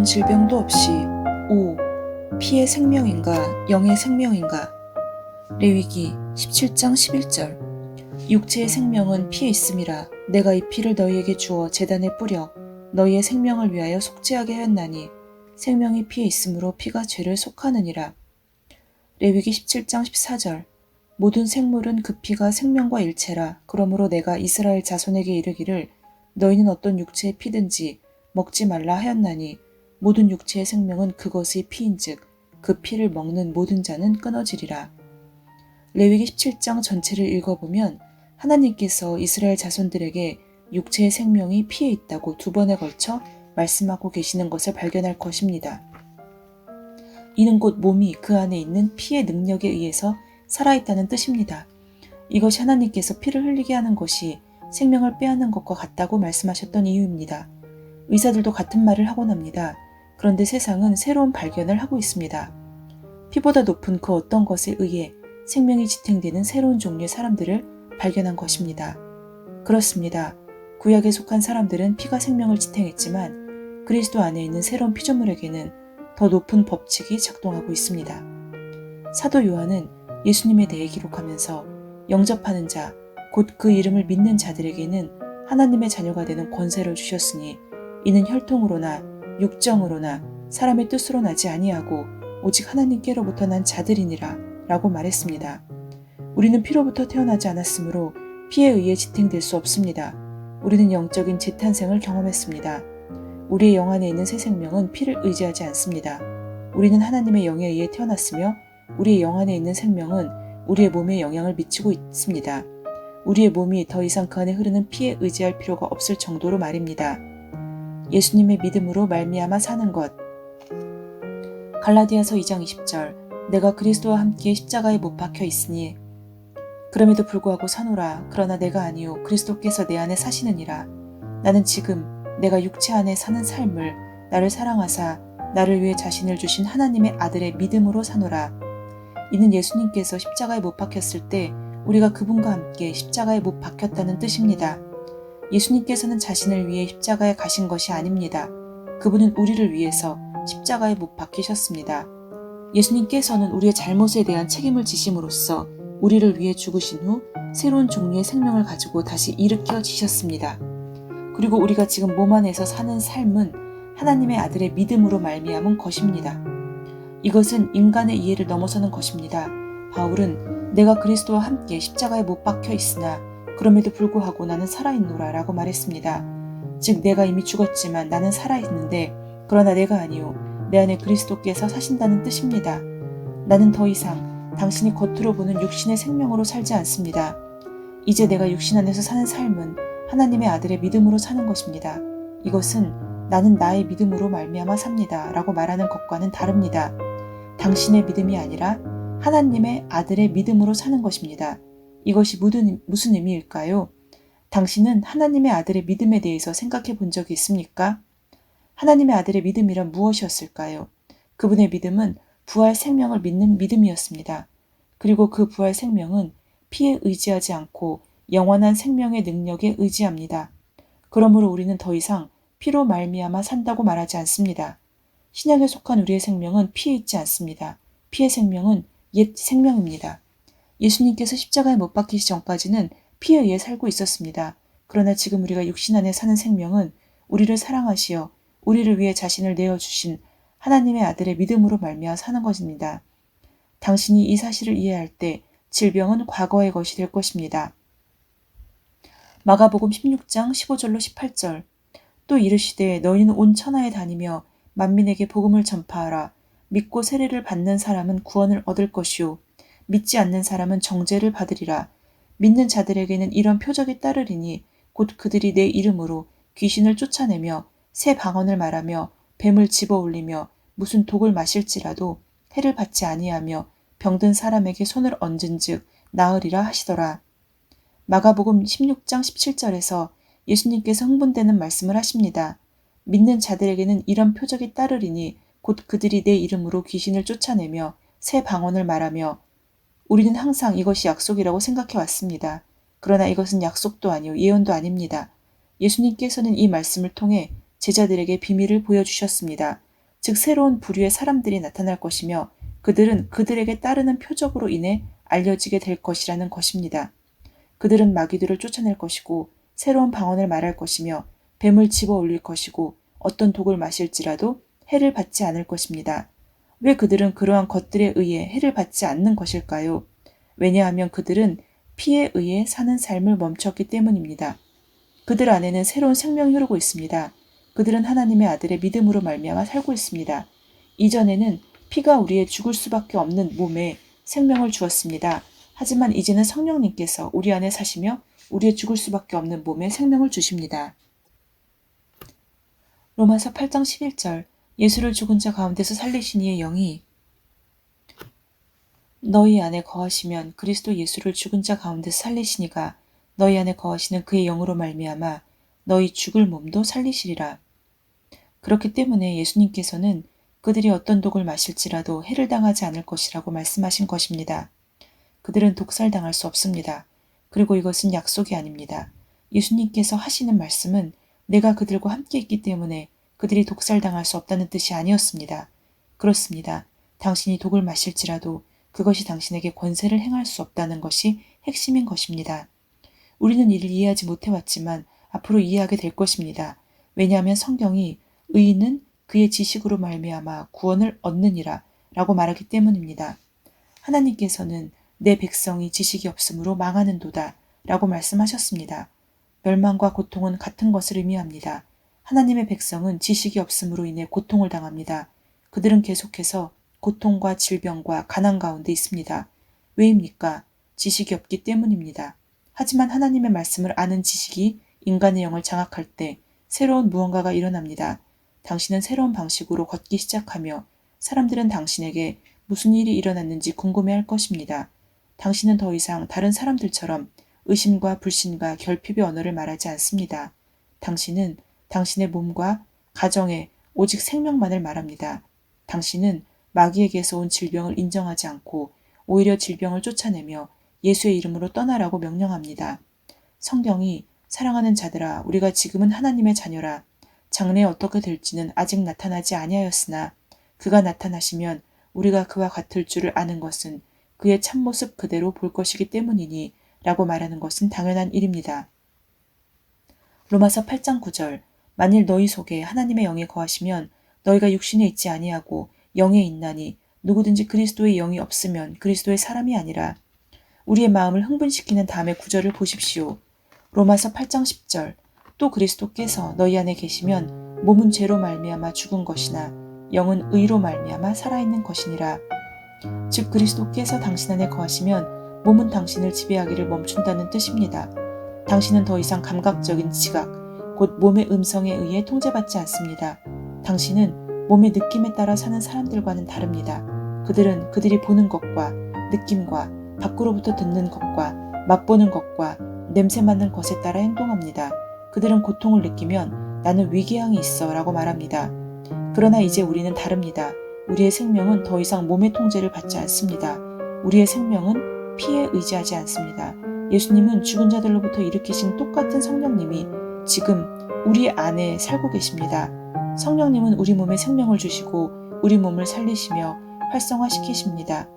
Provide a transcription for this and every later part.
어떤 질병도 없이 5. 피의 생명인가 영의 생명인가. 레위기 17장 11절. 육체의 생명은 피에 있음이라. 내가 이 피를 너희에게 주어 제단에 뿌려 너희의 생명을 위하여 속죄하게 하였나니 생명이 피에 있으므로 피가 죄를 속하느니라. 레위기 17장 14절. 모든 생물은 그 피가 생명과 일체라. 그러므로 내가 이스라엘 자손에게 이르기를 너희는 어떤 육체의 피든지 먹지 말라 하였나니 모든 육체의 생명은 그것의 피인즉 그 피를 먹는 모든 자는 끊어지리라. 레위기 17장 전체를 읽어보면 하나님께서 이스라엘 자손들에게 육체의 생명이 피에 있다고 2번에 걸쳐 말씀하고 계시는 것을 발견할 것입니다. 이는 곧 몸이 그 안에 있는 피의 능력에 의해서 살아있다는 뜻입니다. 이것이 하나님께서 피를 흘리게 하는 것이 생명을 빼앗는 것과 같다고 말씀하셨던 이유입니다. 의사들도 같은 말을 하곤 합니다. 그런데 세상은 새로운 발견을 하고 있습니다. 피보다 높은 그 어떤 것에 의해 생명이 지탱되는 새로운 종류의 사람들을 발견한 것입니다. 그렇습니다. 구약에 속한 사람들은 피가 생명을 지탱했지만 그리스도 안에 있는 새로운 피조물에게는 더 높은 법칙이 작동하고 있습니다. 사도 요한은 예수님에 대해 기록하면서 영접하는 자, 곧 그 이름을 믿는 자들에게는 하나님의 자녀가 되는 권세를 주셨으니 이는 혈통으로나 육정으로나 사람의 뜻으로 나지 아니하고 오직 하나님께로부터 난 자들이니라 라고 말했습니다. 우리는 피로부터 태어나지 않았으므로 피에 의해 지탱될 수 없습니다. 우리는 영적인 재탄생을 경험했습니다. 우리의 영 안에 있는 새 생명은 피를 의지하지 않습니다. 우리는 하나님의 영에 의해 태어났으며 우리의 영 안에 있는 생명은 우리의 몸에 영향을 미치고 있습니다. 우리의 몸이 더 이상 그 안에 흐르는 피에 의지할 필요가 없을 정도로 말입니다. 예수님의 믿음으로 말미암아 사는 것. 갈라디아서 2장 20절. 내가 그리스도와 함께 십자가에 못 박혀 있으니 그럼에도 불구하고 사노라. 그러나 내가 아니요 그리스도께서 내 안에 사시느니라. 나는 지금 내가 육체 안에 사는 삶을 나를 사랑하사 나를 위해 자신을 주신 하나님의 아들의 믿음으로 사노라. 이는 예수님께서 십자가에 못 박혔을 때 우리가 그분과 함께 십자가에 못 박혔다는 뜻입니다. 예수님께서는 자신을 위해 십자가에 가신 것이 아닙니다. 그분은 우리를 위해서 십자가에 못 박히셨습니다. 예수님께서는 우리의 잘못에 대한 책임을 지심으로써 우리를 위해 죽으신 후 새로운 종류의 생명을 가지고 다시 일으켜지셨습니다. 그리고 우리가 지금 몸 안에서 사는 삶은 하나님의 아들의 믿음으로 말미암은 것입니다. 이것은 인간의 이해를 넘어서는 것입니다. 바울은 내가 그리스도와 함께 십자가에 못 박혀 있으나 그럼에도 불구하고 나는 살아있노라 라고 말했습니다. 즉 내가 이미 죽었지만 나는 살아있는데 그러나 내가 아니요 내 안에 그리스도께서 사신다는 뜻입니다. 나는 더 이상 당신이 겉으로 보는 육신의 생명으로 살지 않습니다. 이제 내가 육신 안에서 사는 삶은 하나님의 아들의 믿음으로 사는 것입니다. 이것은 나는 나의 믿음으로 말미암아 삽니다 라고 말하는 것과는 다릅니다. 당신의 믿음이 아니라 하나님의 아들의 믿음으로 사는 것입니다. 이것이 무슨 의미일까요? 당신은 하나님의 아들의 믿음에 대해서 생각해 본 적이 있습니까? 하나님의 아들의 믿음이란 무엇이었을까요? 그분의 믿음은 부활 생명을 믿는 믿음이었습니다. 그리고 그 부활 생명은 피에 의지하지 않고 영원한 생명의 능력에 의지합니다. 그러므로 우리는 더 이상 피로 말미암아 산다고 말하지 않습니다. 신약에 속한 우리의 생명은 피에 있지 않습니다. 피의 생명은 옛 생명입니다. 예수님께서 십자가에 못 박히시 전까지는 피에 의해 살고 있었습니다. 그러나 지금 우리가 육신 안에 사는 생명은 우리를 사랑하시어 우리를 위해 자신을 내어주신 하나님의 아들의 믿음으로 말미암아 사는 것입니다. 당신이 이 사실을 이해할 때 질병은 과거의 것이 될 것입니다. 마가복음 16장 15절로 18절. 또 이르시되 너희는 온 천하에 다니며 만민에게 복음을 전파하라. 믿고 세례를 받는 사람은 구원을 얻을 것이요 믿지 않는 사람은 정죄를 받으리라. 믿는 자들에게는 이런 표적이 따르리니 곧 그들이 내 이름으로 귀신을 쫓아내며 새 방언을 말하며 뱀을 집어올리며 무슨 독을 마실지라도 해를 받지 아니하며 병든 사람에게 손을 얹은즉 나으리라 하시더라. 마가복음 16장 17절에서 예수님께서 흥분되는 말씀을 하십니다. 믿는 자들에게는 이런 표적이 따르리니 곧 그들이 내 이름으로 귀신을 쫓아내며 새 방언을 말하며. 우리는 항상 이것이 약속이라고 생각해 왔습니다. 그러나 이것은 약속도 아니요 예언도 아닙니다. 예수님께서는 이 말씀을 통해 제자들에게 비밀을 보여주셨습니다. 즉 새로운 부류의 사람들이 나타날 것이며 그들은 그들에게 따르는 표적으로 인해 알려지게 될 것이라는 것입니다. 그들은 마귀들을 쫓아낼 것이고 새로운 방언을 말할 것이며 뱀을 집어 올릴 것이고 어떤 독을 마실지라도 해를 받지 않을 것입니다. 왜 그들은 그러한 것들에 의해 해를 받지 않는 것일까요? 왜냐하면 그들은 피에 의해 사는 삶을 멈췄기 때문입니다. 그들 안에는 새로운 생명이 흐르고 있습니다. 그들은 하나님의 아들의 믿음으로 말미암아 살고 있습니다. 이전에는 피가 우리의 죽을 수밖에 없는 몸에 생명을 주었습니다. 하지만 이제는 성령님께서 우리 안에 사시며 우리의 죽을 수밖에 없는 몸에 생명을 주십니다. 로마서 8장 11절 예수를 죽은 자 가운데서 살리신 이의 영이 너희 안에 거하시면 그리스도 예수를 죽은 자 가운데서 살리시니가 너희 안에 거하시는 그의 영으로 말미암아 너희 죽을 몸도 살리시리라. 그렇기 때문에 예수님께서는 그들이 어떤 독을 마실지라도 해를 당하지 않을 것이라고 말씀하신 것입니다. 그들은 독살당할 수 없습니다. 그리고 이것은 약속이 아닙니다. 예수님께서 하시는 말씀은 내가 그들과 함께 있기 때문에 그들이 독살당할 수 없다는 뜻이 아니었습니다. 그렇습니다. 당신이 독을 마실지라도 그것이 당신에게 권세를 행할 수 없다는 것이 핵심인 것입니다. 우리는 이를 이해하지 못해왔지만 앞으로 이해하게 될 것입니다. 왜냐하면 성경이 의인은 그의 지식으로 말미암아 구원을 얻느니라 라고 말하기 때문입니다. 하나님께서는 내 백성이 지식이 없으므로 망하는도다 라고 말씀하셨습니다. 멸망과 고통은 같은 것을 의미합니다. 하나님의 백성은 지식이 없음으로 인해 고통을 당합니다. 그들은 계속해서 고통과 질병과 가난 가운데 있습니다. 왜입니까? 지식이 없기 때문입니다. 하지만 하나님의 말씀을 아는 지식이 인간의 영을 장악할 때 새로운 무언가가 일어납니다. 당신은 새로운 방식으로 걷기 시작하며 사람들은 당신에게 무슨 일이 일어났는지 궁금해할 것입니다. 당신은 더 이상 다른 사람들처럼 의심과 불신과 결핍의 언어를 말하지 않습니다. 당신은 당신의 몸과 가정에 오직 생명만을 말합니다. 당신은 마귀에게서 온 질병을 인정하지 않고 오히려 질병을 쫓아내며 예수의 이름으로 떠나라고 명령합니다. 성경이 사랑하는 자들아 우리가 지금은 하나님의 자녀라 장래에 어떻게 될지는 아직 나타나지 아니하였으나 그가 나타나시면 우리가 그와 같을 줄을 아는 것은 그의 참모습 그대로 볼 것이기 때문이니 라고 말하는 것은 당연한 일입니다. 로마서 8장 9절 만일 너희 속에 하나님의 영이 거하시면 너희가 육신에 있지 아니하고 영에 있나니 누구든지 그리스도의 영이 없으면 그리스도의 사람이 아니라. 우리의 마음을 흥분시키는 다음의 구절을 보십시오. 로마서 8장 10절 또 그리스도께서 너희 안에 계시면 몸은 죄로 말미암아 죽은 것이나 영은 의로 말미암아 살아있는 것이니라. 즉 그리스도께서 당신 안에 거하시면 몸은 당신을 지배하기를 멈춘다는 뜻입니다. 당신은 더 이상 감각적인 지각, 곧 몸의 음성에 의해 통제받지 않습니다. 당신은 몸의 느낌에 따라 사는 사람들과는 다릅니다. 그들은 그들이 보는 것과 느낌과 밖으로부터 듣는 것과 맛보는 것과 냄새 맡는 것에 따라 행동합니다. 그들은 고통을 느끼면 나는 위궤양이 있어 라고 말합니다. 그러나 이제 우리는 다릅니다. 우리의 생명은 더 이상 몸의 통제를 받지 않습니다. 우리의 생명은 피에 의지하지 않습니다. 예수님은 죽은 자들로부터 일으키신 똑같은 성령님이 지금 우리 안에 살고 계십니다. 성령님은 우리 몸에 생명을 주시고 우리 몸을 살리시며 활성화시키십니다.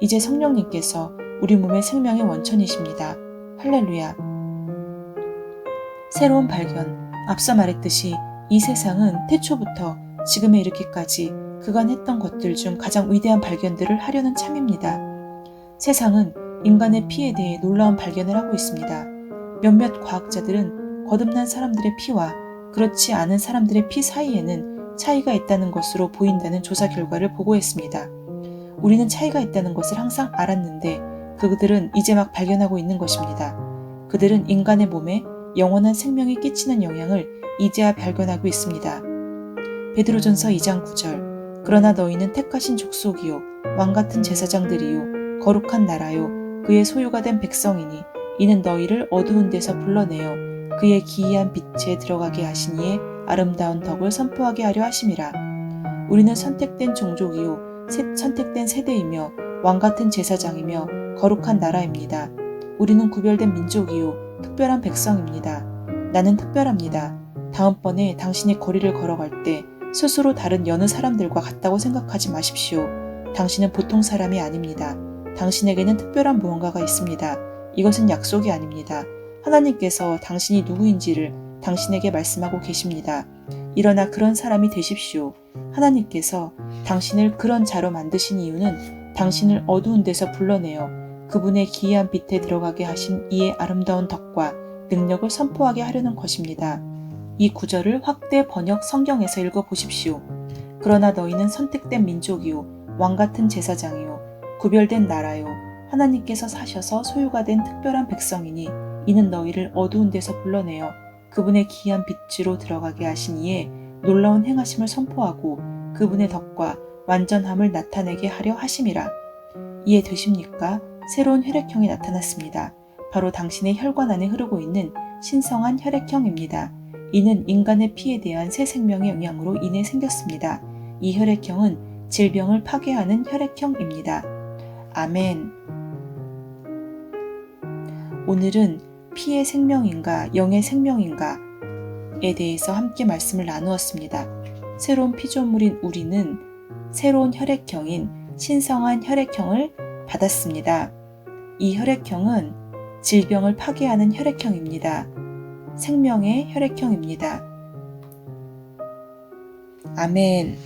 이제 성령님께서 우리 몸의 생명의 원천이십니다. 할렐루야. 새로운 발견. 앞서 말했듯이 이 세상은 태초부터 지금에 이르기까지 그간 했던 것들 중 가장 위대한 발견들을 하려는 참입니다. 세상은 인간의 피에 대해 놀라운 발견을 하고 있습니다. 몇몇 과학자들은 거듭난 사람들의 피와 그렇지 않은 사람들의 피 사이에는 차이가 있다는 것으로 보인다는 조사 결과를 보고했습니다. 우리는 차이가 있다는 것을 항상 알았는데 그들은 이제 막 발견하고 있는 것입니다. 그들은 인간의 몸에 영원한 생명이 끼치는 영향을 이제야 발견하고 있습니다. 베드로전서 2장 9절 그러나 너희는 택하신 족속이요 왕같은 제사장들이요 거룩한 나라요 그의 소유가 된 백성이니 이는 너희를 어두운 데서 불러내어 그의 기이한 빛에 들어가게 하신 이의 아름다운 덕을 선포하게 하려 하심이라. 우리는 선택된 종족이요 선택된 세대이며 왕같은 제사장이며 거룩한 나라입니다. 우리는 구별된 민족이요 특별한 백성입니다. 나는 특별합니다. 다음번에 당신이 거리를 걸어갈 때 스스로 다른 여느 사람들과 같다고 생각하지 마십시오. 당신은 보통 사람이 아닙니다. 당신에게는 특별한 무언가가 있습니다. 이것은 약속이 아닙니다. 하나님께서 당신이 누구인지를 당신에게 말씀하고 계십니다. 일어나 그런 사람이 되십시오. 하나님께서 당신을 그런 자로 만드신 이유는 당신을 어두운 데서 불러내어 그분의 기이한 빛에 들어가게 하신 이의 아름다운 덕과 능력을 선포하게 하려는 것입니다. 이 구절을 확대 번역 성경에서 읽어보십시오. 그러나 너희는 선택된 민족이요, 왕같은 제사장이요, 구별된 나라요, 하나님께서 사셔서 소유가 된 특별한 백성이니 이는 너희를 어두운 데서 불러내어 그분의 기이한 빛으로 들어가게 하신 이의 놀라운 행하심을 선포하고 그분의 덕과 완전함을 나타내게 하려 하심이라. 이해되십니까? 새로운 혈액형이 나타났습니다. 바로 당신의 혈관 안에 흐르고 있는 신성한 혈액형입니다. 이는 인간의 피에 대한 새 생명의 영향으로 인해 생겼습니다. 이 혈액형은 질병을 파괴하는 혈액형입니다. 아멘. 오늘은 피의 생명인가 영의 생명인가에 대해서 함께 말씀을 나누었습니다. 새로운 피조물인 우리는 새로운 혈액형인 신성한 혈액형을 받았습니다. 이 혈액형은 질병을 파괴하는 혈액형입니다. 생명의 혈액형입니다. 아멘.